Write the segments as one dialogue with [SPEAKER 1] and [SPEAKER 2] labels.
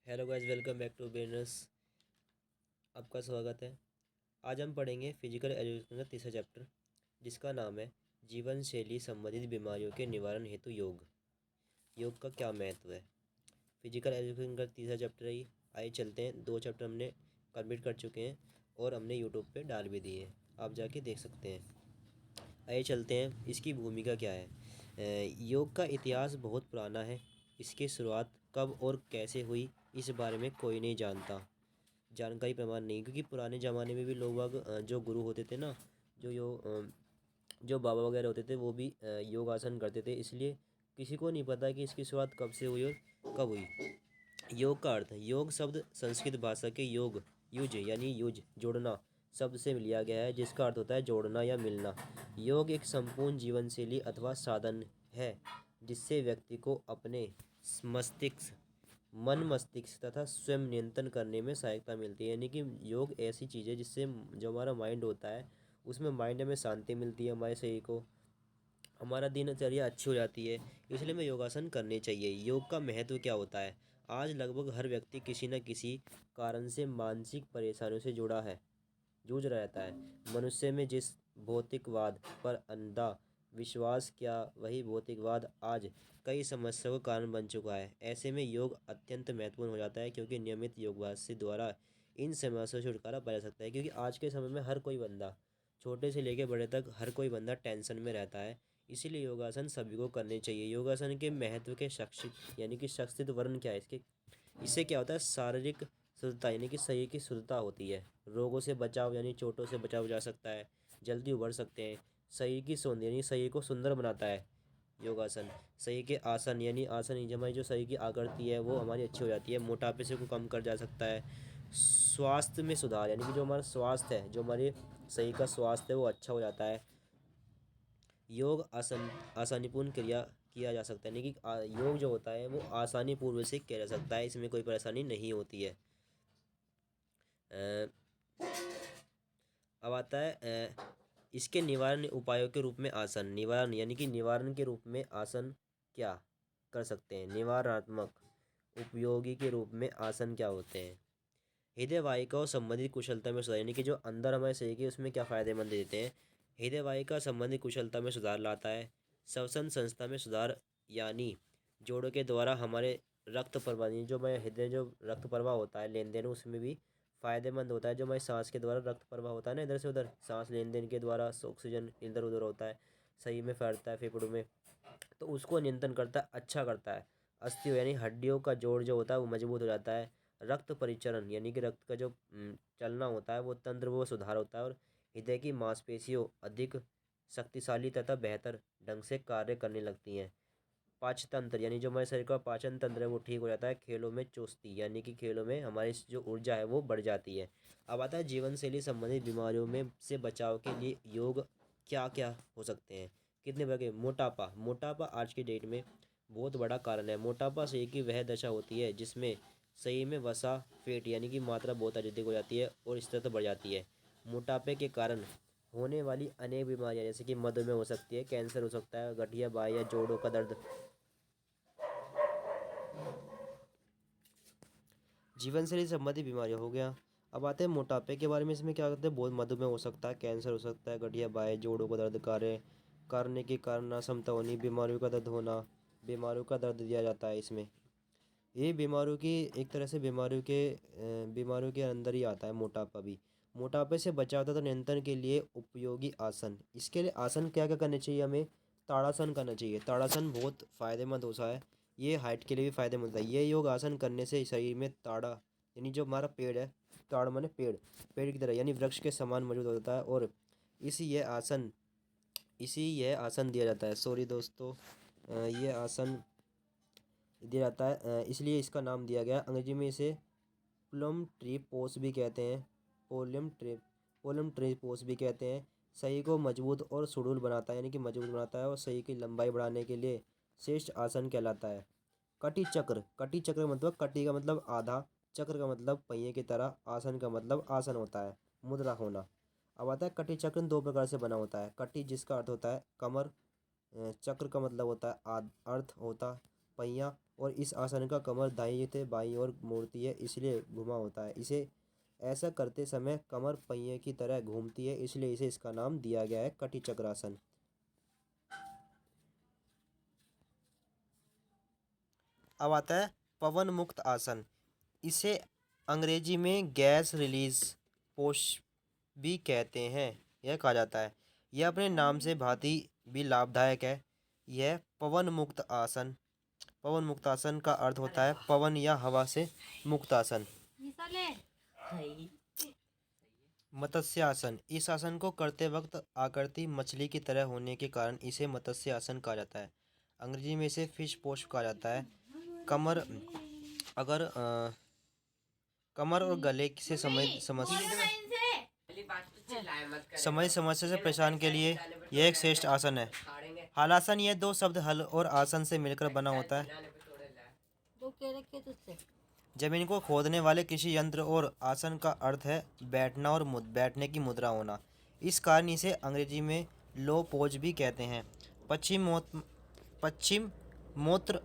[SPEAKER 1] Hello guys, welcome back to business. आपका स्वागत है। आज हम पढ़ेंगे फिजिकल एजुकेशन का तीसरा चैप्टर, जिसका नाम है जीवन शैली संबंधित बीमारियों के निवारण हेतु योग। योग का क्या महत्व है। फिजिकल एजुकेशन का तीसरा चैप्टर है ये। आइए चलते हैं। 2 चैप्टर हमने कंप्लीट कर चुके हैं और हमने यूट्यूब पे डाल भी दिए हैं, आप जाके देख सकते हैं। आइए चलते हैं, इसकी भूमिका क्या है। योग का इतिहास बहुत पुराना है। इसकी शुरुआत कब और कैसे हुई इस बारे में कोई नहीं जानता। जानकारी प्रमाण नहीं, क्योंकि पुराने ज़माने में भी लोग जो गुरु होते थे ना, जो बाबा वगैरह होते थे, वो भी योगासन करते थे। इसलिए किसी को नहीं पता कि इसकी शुरुआत कब से हुई और कब हुई। योग का अर्थ है, योग शब्द संस्कृत भाषा के योग युज यानी युज जोड़ना शब्द से लिया गया है, जिसका अर्थ होता है जोड़ना या मिलना। योग एक संपूर्ण जीवन शैली अथवा साधन है जिससे व्यक्ति को अपने मस्तिष्क मन मस्तिष्क तथा स्वयं नियंत्रण करने में सहायता मिलती है। यानी कि योग ऐसी चीज़ है जिससे जो हमारा माइंड होता है, उसमें माइंड में शांति मिलती है, हमारे शरीर को, हमारा दिनचर्या अच्छी हो जाती है। इसलिए हमें योगासन करने चाहिए। योग का महत्व क्या होता है। आज लगभग हर व्यक्ति किसी न किसी कारण से मानसिक परेशानियों से जुड़ा है, जूझ रहता है। मनुष्य में जिस भौतिकवाद पर अंधा विश्वास किया, वही भौतिकवाद आज कई समस्याओं का कारण बन चुका है। ऐसे में योग अत्यंत महत्वपूर्ण हो जाता है, क्योंकि नियमित योगाभ्यास से द्वारा इन समस्याओं से छुटकारा पाया जा सकता है। क्योंकि आज के समय में हर कोई बंदा, छोटे से लेकर बड़े तक, हर कोई बंदा टेंशन में रहता है। इसीलिए योगासन सभी को करने चाहिए। योगासन के महत्व के शैक्षिक यानी कि शैक्षिक वर्ण क्या है इसके। इससे क्या होता है, शारीरिक शुद्धता यानी कि शरीर की शुद्धता होती है। रोगों से बचाव यानी चोटों से बचाव जा सकता है, जल्दी उभर सकते हैं। शरीर की सौंदर्य यानी शरीर को सुंदर बनाता है योगासन। शरीर के आसन यानी आसन हमारी जो शरीर की आकृति है वो हमारी अच्छी हो जाती है। मोटापे से को कम कर जा सकता है। स्वास्थ्य में सुधार यानी कि जो हमारा स्वास्थ्य है, जो हमारे शरीर का स्वास्थ्य है वो अच्छा हो जाता है। योग आसानीपूर्ण क्रिया किया जा सकता है, यानी कि योग जो होता है वो आसानी पूर्व से किया जा सकता है, इसमें कोई परेशानी नहीं होती है। अ, अब आता है इसके निवारण उपायों के रूप में आसन। निवारण यानी कि निवारण के रूप में आसन क्या कर सकते हैं। निवारणात्मक उपयोगी के रूप में आसन क्या होते हैं। हृदय वाहिका संबंधित कुशलता में सुधार, यानी कि जो अंदर हमारे शरीर के उसमें क्या फायदेमंद देते हैं। हृदय वाहिका संबंधित कुशलता में सुधार लाता है। श्वसन संस्था में सुधार, यानी जोड़ों के द्वारा हमारे रक्त प्रवाह, यानी जो हमारे हृदय जो रक्त प्रवाह होता है, लेन देन, उसमें भी फायदेमंद होता है। जो हमारी सांस के द्वारा रक्त प्रवाह होता है ना, इधर से उधर, सांस लेन देन के द्वारा ऑक्सीजन इधर उधर होता है, सही में फैलता है फेफड़ों में, तो उसको नियंत्रण करता है, अच्छा करता है। अस्थियों यानी हड्डियों का जोड़ जो होता है वो मजबूत हो जाता है। रक्त परिचरण यानी कि रक्त का जो चलना होता है वो तंत्र, वो सुधार होता है। और हृदय की मांसपेशियों अधिक शक्तिशाली तथा बेहतर ढंग से कार्य करने लगती हैं। पाचन तंत्र यानी जो हमारे शरीर का पाचन तंत्र है वो ठीक हो जाता है। खेलों में चुस्ती यानी कि खेलों में हमारी जो ऊर्जा है वो बढ़ जाती है। अब आता है जीवन शैली संबंधित बीमारियों में से बचाव के लिए योग क्या क्या हो सकते हैं। कितने बगे। मोटापा। मोटापा आज की डेट में बहुत बड़ा कारण है। मोटापा शरीर की वह दशा होती है जिसमें शरीर में वसा फैट यानी कि मात्रा बहुत अधिक हो जाती है और स्थिरता बढ़ जाती है। मोटापे के कारण होने वाली अनेक बीमारियां जैसे कि मधुमेह हो सकती है, कैंसर हो सकता है, गठिया बाह्य या जोड़ों का दर्द, जीवन शैली संबंधी बीमारियां हो गया। अब आते हैं मोटापे के बारे में। इसमें क्या करते हैं, बहुत मधुमेह हो सकता है, कैंसर हो सकता है, गठिया बाह्य जोड़ों का दर्द, कार्य करने के कारण अक्षमता होनी, बीमारियों का दर्द होना, बीमारियों का दर्द दिया जाता है इसमें। ये बीमारियों की एक तरह से बीमारियों के अंदर ही आता है मोटापा भी। मोटापे से बचाव तथा नियंत्रण के लिए उपयोगी आसन। इसके लिए आसन क्या क्या करने चाहिए हमें। ताड़ासन करना चाहिए। ताड़ासन बहुत फायदेमंद होता है, ये हाइट के लिए भी फायदेमंद होता है। ये योग आसन करने से शरीर में ताड़ा यानी जो हमारा पेड़ है, ताड़ माने पेड़, पेड़ की तरह यानी वृक्ष के समान मौजूद होता है। और इसी यह आसन दिया जाता है। सॉरी दोस्तों, ये आसन दिया जाता है, इसलिए इसका नाम दिया गया। अंग्रेजी में इसे प्लम ट्री पोज भी कहते हैं। पोलम ट्री पोज भी कहते हैं। शरीर को मजबूत और सुडौल बनाता है, यानी कि मजबूत बनाता है, और शरीर की लंबाई बढ़ाने के लिए श्रेष्ठ आसन कहलाता है। कटी चक्र। कटी चक्र का मतलब, कटी का मतलब आधा, चक्र का मतलब पहिए की तरह, आसन का मतलब आसन होता है, मुद्रा होना। अब आता है कटी चक्र 2 प्रकार से बना होता है। कटी जिसका अर्थ होता है कमर, चक्र का मतलब होता है अर्थ होता पहिया, और इस आसन का कमर दाईं से बाईं ओर मुड़ती है, इसलिए घुमा होता है। इसे ऐसा करते समय कमर पहिए की तरह घूमती है, इसलिए इसे इसका नाम दिया गया है कटी चक्रासन। अब आता है पवन मुक्त आसन। इसे अंग्रेजी में गैस रिलीज पोज भी कहते हैं। यह कहा जाता है, यह अपने नाम से भांति भी लाभदायक है। यह पवन मुक्त आसन, पवन मुक्त आसन का अर्थ होता है पवन या हवा से मुक्त आसन। मत्स्य आसन, इस आसन को करते वक्त आकृति मछली की तरह होने के कारण इसे मत्स्य आसन कहा जाता है। अंग्रेजी में इसे फिश पोज कहा जाता है। कमर अगर कमर और गले से समस्या से परेशान के लिए यह एक श्रेष्ठ आसन है। हलासन, यह दो शब्द हल और आसन से मिलकर बना होता है। जमीन को खोदने वाले किसी यंत्र और आसन का अर्थ है बैठना और बैठने की मुद्रा होना। इस कारण इसे अंग्रेजी में लो पोज भी कहते हैं। पश्चिम मोत्र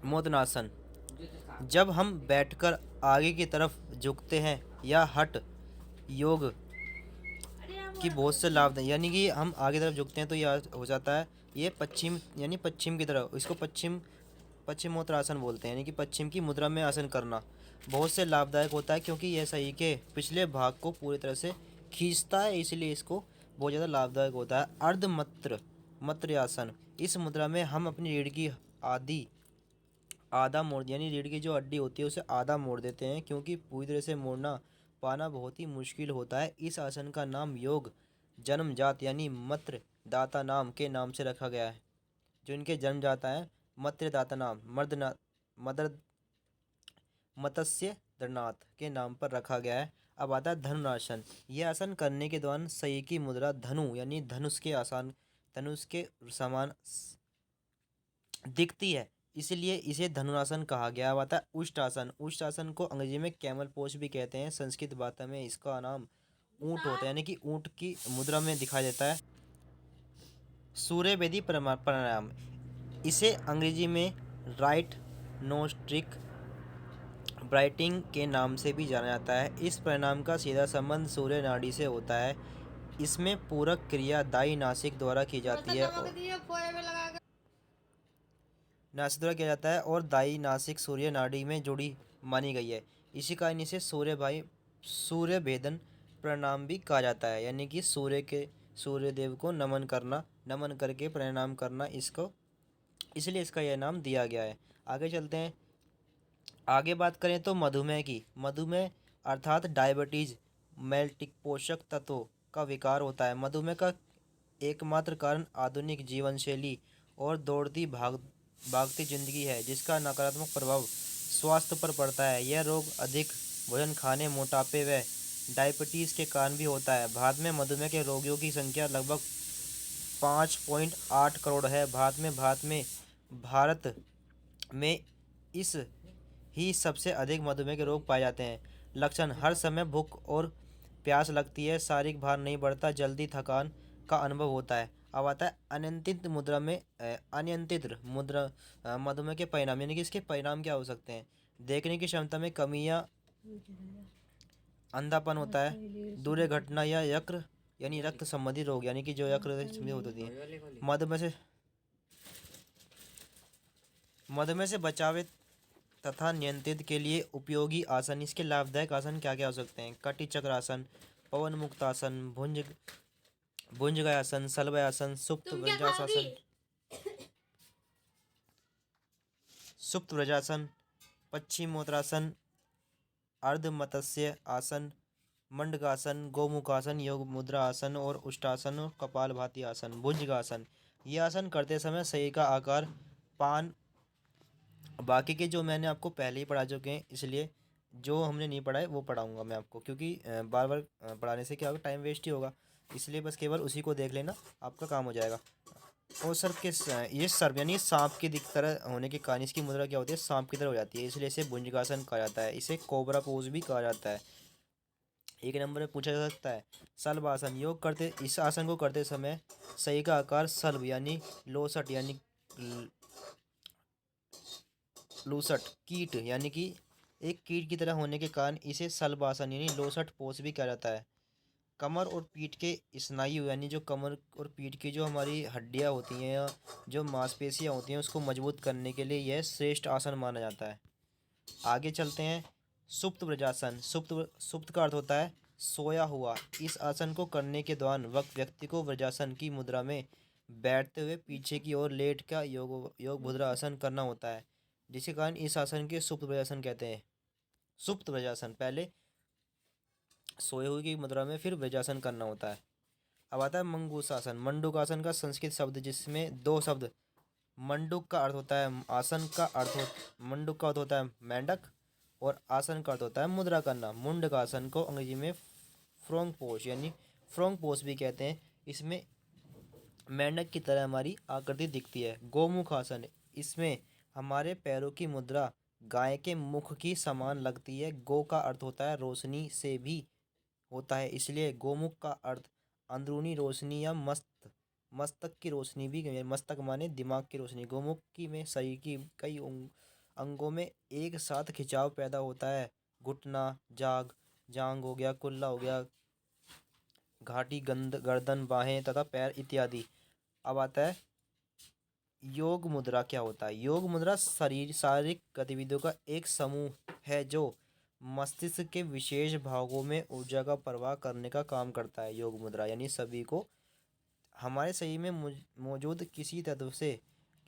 [SPEAKER 1] मोदनासन, जब हम बैठकर आगे की तरफ झुकते हैं या हठ योग की बहुत से लाभ, यानी कि हम आगे तरफ झुकते हैं तो यह हो जाता है ये पश्चिम, यानी पश्चिम की तरफ, इसको पश्चिमोत्तानासन बोलते हैं, यानी कि पश्चिम की मुद्रा में आसन करना बहुत से लाभदायक होता है, क्योंकि यह शरीर के पिछले भाग को पूरी तरह से खींचता है, इसलिए इसको बहुत ज़्यादा लाभदायक होता है। मत्र आसन, इस मुद्रा में हम अपनी रीढ़ की आधा मोड़, यानी रीढ़ की जो हड्डी होती है उसे आधा मोड़ देते हैं, क्योंकि पूरी तरह से मोड़ना पाना बहुत ही मुश्किल होता है। इस आसन का नाम योग जन्मजात यानी मत्र दाता नाम के नाम से रखा गया है। जो इनके जन्म जाता है मत्रदाता नाम मत्स्य दरनाथ के नाम पर रखा गया है। अब आता है धनुरासन। यह आसन करने के दौरान शरीर की मुद्रा धनु यानी धनुष के समान दिखती है, इसलिए इसे धनुरासन कहा गया। अब आता है उष्टासन। उष्टासन को अंग्रेजी में कैमल पोज भी कहते हैं। संस्कृत भाषा में इसका नाम ऊंट होता है, यानी कि ऊंट की मुद्रा में दिखाई देता है। सूर्यवेदी प्राणायाम, इसे अंग्रेजी में राइट नोस्ट्रिक ब्राइटिंग के नाम से भी जाना जाता है। इस प्राणायाम का सीधा संबंध सूर्य नाड़ी से होता है। इसमें पूरक क्रिया दाई नासिक द्वारा की जाती है और दाई नासिक सूर्य नाड़ी में जुड़ी मानी गई है। इसी कारण इसे सूर्य भेदन प्रणाम भी कहा जाता है, यानी कि सूर्य देव को नमन करके प्रणाम करना, इसलिए इसका यह नाम दिया गया है। आगे चलते हैं। आगे बात करें तो मधुमेह की। मधुमेह अर्थात डायबिटीज मेल्टिक पोषक तत्वों का विकार होता है। मधुमेह का एकमात्र कारण आधुनिक जीवन शैली और दौड़ती भागती जिंदगी है, जिसका नकारात्मक प्रभाव स्वास्थ्य पर पड़ता है। यह रोग अधिक भोजन खाने, मोटापे व डायबिटीज़ के कारण भी होता है। भारत में मधुमेह के रोगियों की संख्या लगभग 5.8 करोड़ है। भारत में इस ही सबसे अधिक मधुमेह के रोग पाए जाते हैं। लक्षण: हर समय भूख और प्यास लगती है, शारीरिक भार नहीं बढ़ता, जल्दी थकान का अनुभव होता है। अब आता है अनियंत्रित मधुमेह के परिणाम, यानी कि इसके परिणाम क्या हो सकते हैं। देखने की क्षमता में कमी या अंधापन होता है, दूर घटना या यकृत यानी रक्त संबंधी रोग, यानी कि जो यकृत संबंधी होती है। मधुमेह से बचाव तथा नियंत्रित के लिए उपयोगी आसन। इसके लाभदायक आसन क्या क्या हो सकते हैं। कटी चक्रासन, पवन मुक्त आसन, भुजंगासन, शलभासन, सुप्त व्रजासन, पश्चिमोत्तानासन, अर्ध मत्स्य आसन, मंडकासन, गोमुखासन, योग मुद्रा आसन और उष्टासन और कपालभाति आसन। भुजंगासन, ये आसन करते समय शरीर का आकार पान, बाकी के जो मैंने आपको पहले ही पढ़ा चुके हैं, इसलिए जो हमने नहीं पढ़ा है वो पढ़ाऊंगा मैं आपको, क्योंकि बार बार पढ़ाने से क्या होगा, टाइम वेस्ट ही होगा। इसलिए बस केवल उसी को देख लेना, आपका काम हो जाएगा। और ये सर्प यानी सांप की तरह होने के कारण इसकी मुद्रा क्या होती है, सांप की तरह हो जाती है, इसलिए इसे भुजंगासन कहा जाता है। इसे कोबरा पोज भी कहा जाता है। एक नंबर में पूछा जा सकता है शलभासन। इस आसन को करते समय शरीर का आकार शल्भ यानी लोसट यानी लूसट कीट यानी कि एक कीट की तरह होने के कारण इसे सल्बासन यानी लोसट पोष भी कहा जाता है। कमर और पीठ के स्नायु यानी जो कमर और पीठ की जो हमारी हड्डियां होती हैं या जो मांसपेशियां होती हैं उसको मजबूत करने के लिए यह श्रेष्ठ आसन माना जाता है। आगे चलते हैं। सुप्त व्रजासन। सुप्त का अर्थ होता है सोया हुआ। इस आसन को करने के दौरान व्यक्ति को व्रजासन की मुद्रा में बैठते हुए पीछे की ओर लेट का योग मुद्रा आसन करना होता है, जिसके कारण इस आसन के सुप्त व्रजासन कहते हैं। सुप्त व्रजासन पहले सोए हुए की मुद्रा में फिर व्रजासन करना होता है। अब आता है मंगूसासन। मंडूकासन का संस्कृत शब्द जिसमें दो शब्द मंडूक का अर्थ होता है आसन का मंडूक का अर्थ होता है मेंढक और आसन का अर्थ होता है मुद्रा करना। मुंडकासन को अंग्रेजी में फ्रोंग पोज यानी फ्रोंग पोज भी कहते हैं। इसमें मेंढक की तरह हमारी आकृति दिखती है। गोमुख आसन। इसमें हमारे पैरों की मुद्रा गाय के मुख की समान लगती है। गो का अर्थ होता है रोशनी से भी होता है, इसलिए गोमुख का अर्थ अंदरूनी रोशनी या मस्तक की रोशनी भी। मस्तक माने दिमाग की रोशनी। गोमुख की में शरीर की कई अंगों में एक साथ खिंचाव पैदा होता है। घुटना, जांग हो गया, कुल्ला हो गया, घाटी, गर्दन, बाहें तथा पैर इत्यादि। अब आता है योग मुद्रा क्या होता है। योग मुद्रा शारीरिक गतिविधियों का एक समूह है जो मस्तिष्क के विशेष भागों में ऊर्जा का प्रवाह करने का काम करता है। योग मुद्रा यानी सभी को हमारे शरीर में मौजूद किसी तत्व से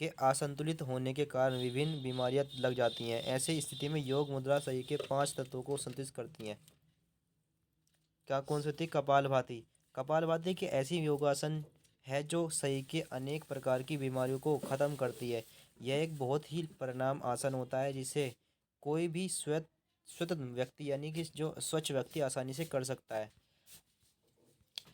[SPEAKER 1] के असंतुलित होने के कारण विभिन्न बीमारियां लग जाती हैं। ऐसी स्थिति में योग मुद्रा शरीर के 5 तत्वों को संतुलित करती हैं। क्या कौन सी होती है? कपालभाति। कपालभाति एक ऐसी योगासन है जो शरीर के अनेक प्रकार की बीमारियों को खत्म करती है। यह एक बहुत ही परिणाम आसन होता है जिसे कोई भी स्वतंत्र व्यक्ति यानी कि जो स्वच्छ व्यक्ति आसानी से कर सकता है।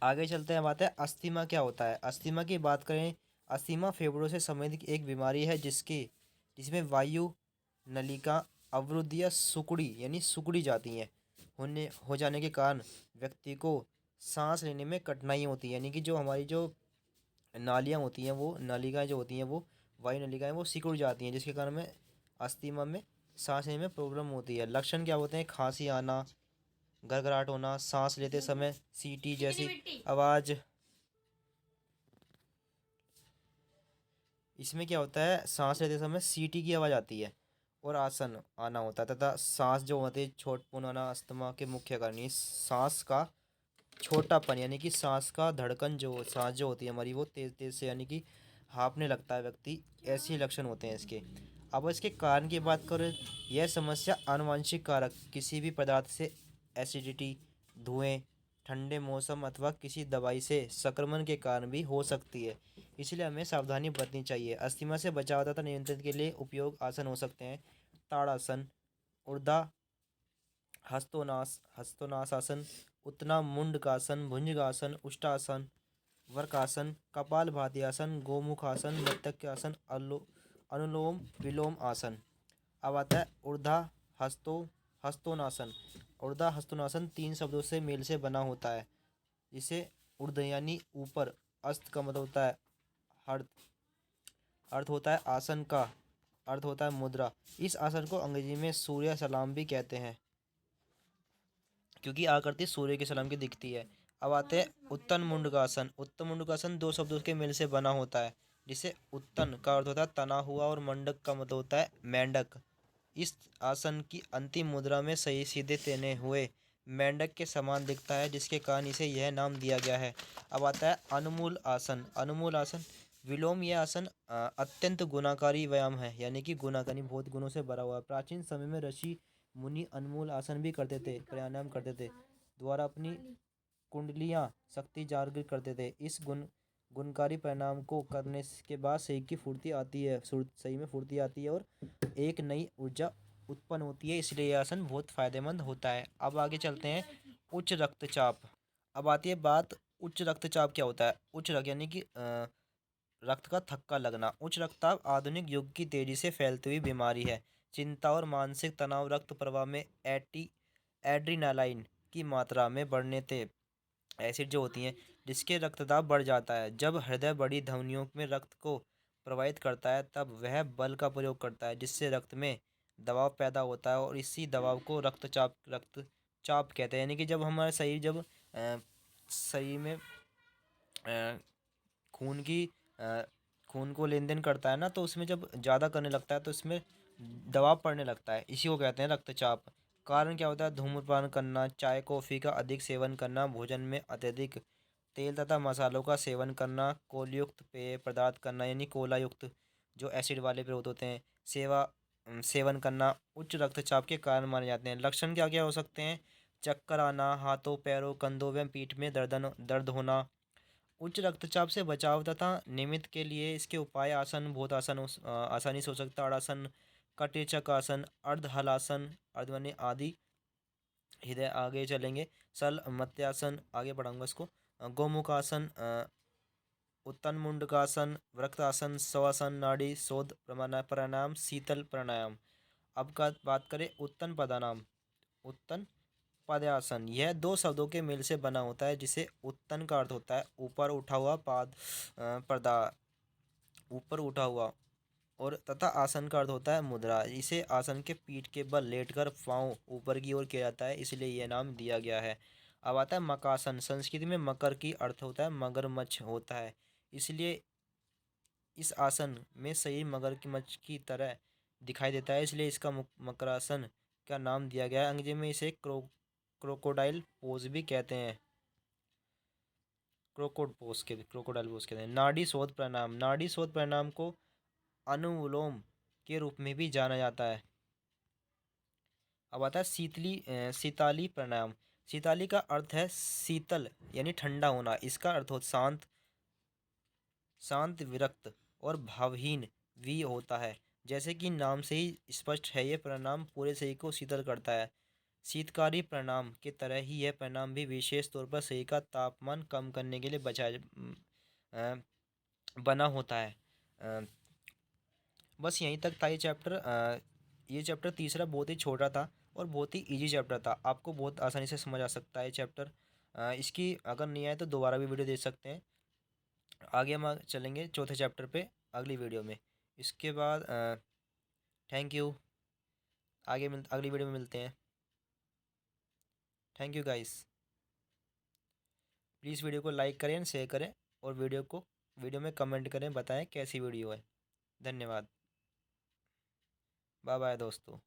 [SPEAKER 1] आगे चलते हैं। बात है अस्थमा क्या होता है। अस्थमा की बात करें, अस्थमा फेफड़ों से संबंधित एक बीमारी है जिसमें वायु नलिका अवरुद्ध या सुकड़ी यानी सुकड़ी जाती हैं हो जाने के कारण व्यक्ति को सांस लेने में कठिनाई होती है। यानी कि जो हमारी जो नालियाँ होती हैं वो नलिकाएं जो होती हैं वो वायु नलिकाएं वो सिकुड़ जाती हैं, जिसके कारण में अस्थमा में सांस लेने में प्रॉब्लम होती है। लक्षण क्या होते हैं? खांसी आना, गड़गड़ाहट होना, सांस लेते समय सीटी जैसी आवाज़। इसमें क्या होता है? सांस लेते समय सीटी की आवाज़ आती है और आसन आना होता है तथा सांस जो होती है छोटपन आना अस्थमा के मुख्य कारण। इस सांस का छोटापन यानी कि सांस का धड़कन सांस जो होती है हमारी वो तेज तेज से यानी कि हाँफने लगता है व्यक्ति। ऐसे लक्षण होते हैं इसके। अब इसके कारण की बात करें, यह समस्या आनुवंशिक कारक किसी भी पदार्थ से एसिडिटी, धुएं, ठंडे मौसम अथवा किसी दवाई से संक्रमण के कारण भी हो सकती है, इसलिए हमें सावधानी बरतनी चाहिए। अस्थमा से बचाव तथा नियंत्रण के लिए उपयोग आसन हो सकते हैं ताड़ासन, ऊर्ध्वा हस्तोनासासन, उत्तरा मुंडकासन, भुजंगासन, उष्टासन, वक्रासन, कपालभाति आसन, गोमुखासन, मृत्तिकासन, अनुलोम विलोम आसन। अब आता है ऊर्ध्वा हस्तोनासन। ऊर्ध्वा हस्तोनासन 3 शब्दों से मेल से बना होता है, जिसे ऊर्ध्व यानी ऊपर, अस्त का मतलब होता है अर्थ होता है आसन का अर्थ होता है मुद्रा। इस आसन को अंग्रेजी में सूर्य सलाम भी कहते हैं क्योंकि आकृति सूर्य के सलाम की दिखती है। अब आते हैं उत्तन मुंडकासन। उत्तन मुंडकासन 2 शब्दों के मेल से बना होता है, जिसे उत्तन का अर्थ होता है तना हुआ और मंडक का मतलब होता है मेंढक। इस आसन की अंतिम मुद्रा में सही सीधे तेने हुए मेंढक के समान दिखता है, जिसके कारण इसे यह नाम दिया गया है। अब आता है अनुमूल आसन। अनुमूल आसन विलोम। यह आसन अत्यंत गुणाकारी व्यायाम है, यानी कि गुणाकारी बहुत गुणों से भरा हुआ है। प्राचीन समय में ऋषि मुनि अनुमूल आसन भी करते थे, प्राणायाम करते थे, द्वारा अपनी कुंडलियां शक्ति जागृत करते थे। इस गुणकारी परिणाम को करने के बाद शरीर की फुर्ती आती है, सही में फुर्ती आती है और एक नई ऊर्जा उत्पन्न होती है, इसलिए यह आसन बहुत फायदेमंद होता है। अब आगे चलते हैं उच्च रक्तचाप। अब आती है बात उच्च रक्तचाप क्या होता है। उच्च रक्त यानी कि रक्त का थक्का लगना। उच्च रक्तचाप आधुनिक युग की तेजी से फैलती हुई बीमारी है। चिंता और मानसिक तनाव, रक्त प्रवाह में एड्रीनालाइन की मात्रा में बढ़ने से एसिड जो होती हैं जिसके रक्तदाब बढ़ जाता है। जब हृदय बड़ी धमनियों में रक्त को प्रवाहित करता है तब वह बल का प्रयोग करता है, जिससे रक्त में दबाव पैदा होता है और इसी दबाव को रक्तचाप कहते हैं। यानी कि जब हमारा शरीर जब शरीर में खून की खून को लेन देन करता है ना, तो उसमें जब ज़्यादा करने लगता है तो इसमें दबाव पड़ने लगता है, इसी को कहते हैं रक्तचाप। कारण क्या होता है? धूम्रपान करना, चाय कॉफ़ी का अधिक सेवन करना, भोजन में अत्यधिक तेल तथा मसालों का सेवन करना, कोलयुक्त पेय पदार्थ करना यानी कोला युक्त जो एसिड वाले पेय होते हैं सेवन करना उच्च रक्तचाप के कारण माने जाते हैं। लक्षण क्या क्या हो सकते हैं? चक्कर आना, हाथों पैरों कंधों व पीठ में दर्द होना। उच्च रक्तचाप से बचाव तथा नियमित के लिए इसके उपाय आसन बहुत आसानी से हो सकता है। ताड़ासन, कटिचक्रासन, अर्ध हलासन, अर्ध माने आदि, हृदय आगे चलेंगे, सल मत्यासन आगे बढ़ाऊंगा इसको, गोमुखासन, उत्तन मुंडकासन, वृक्तासन, श्वासन नाड़ी शोध प्राणायाम, शीतल प्राणायाम। अब का बात करें उत्तन पदानाम, उत्तन पद्यासन, यह दो शब्दों के मेल से बना होता है, जिसे उत्तन का अर्थ होता है ऊपर उठा हुआ पर्दा, ऊपर उठा हुआ, और तथा आसन का अर्थ होता है मुद्रा। इसे आसन के पीठ के बल लेटकर पाँव ऊपर की ओर किया जाता है, इसलिए यह नाम दिया गया है। अब आता है मकासन, संस्कृत में मकर की अर्थ होता है मगरमच्छ होता है, इसलिए इस आसन में शरीर मगरमच्छ की तरह दिखाई देता है, इसलिए इसका मकरासन का नाम दिया गया है। अंग्रेजी में इसे क्रोकोडाइल पोज भी कहते हैं, क्रोकोडाइल पोज कहते हैं। नाड़ी शोध प्राणायाम, नाड़ी शोध प्राणायाम को अनुलोम के रूप में भी जाना जाता है। अब आता है सीताली प्राणायाम। सीताली का अर्थ है शीतल यानी ठंडा होना, इसका अर्थ हो शांत विरक्त और भावहीन भी होता है। जैसे कि नाम से ही स्पष्ट है, यह प्राणायाम पूरे शरीर को शीतल करता है। शीतकारी प्राणायाम के तरह ही यह प्राणायाम भी विशेष तौर पर शरीर का तापमान कम करने के लिए बना होता है। बस यहीं तक था ये चैप्टर। ये चैप्टर तीसरा बहुत ही छोटा था और बहुत ही इजी चैप्टर था, आपको बहुत आसानी से समझ आ सकता है चैप्टर। इसकी अगर नहीं आए तो दोबारा भी वीडियो देख सकते हैं। आगे हम चलेंगे चौथे चैप्टर पे अगली वीडियो में। इसके बाद थैंक यू, अगली वीडियो में मिलते हैं। Thank you guys, please video को लाइक करें, शेयर करें और वीडियो में कमेंट करें, बताएं कैसी वीडियो है। धन्यवाद, बाय बाय दोस्तों।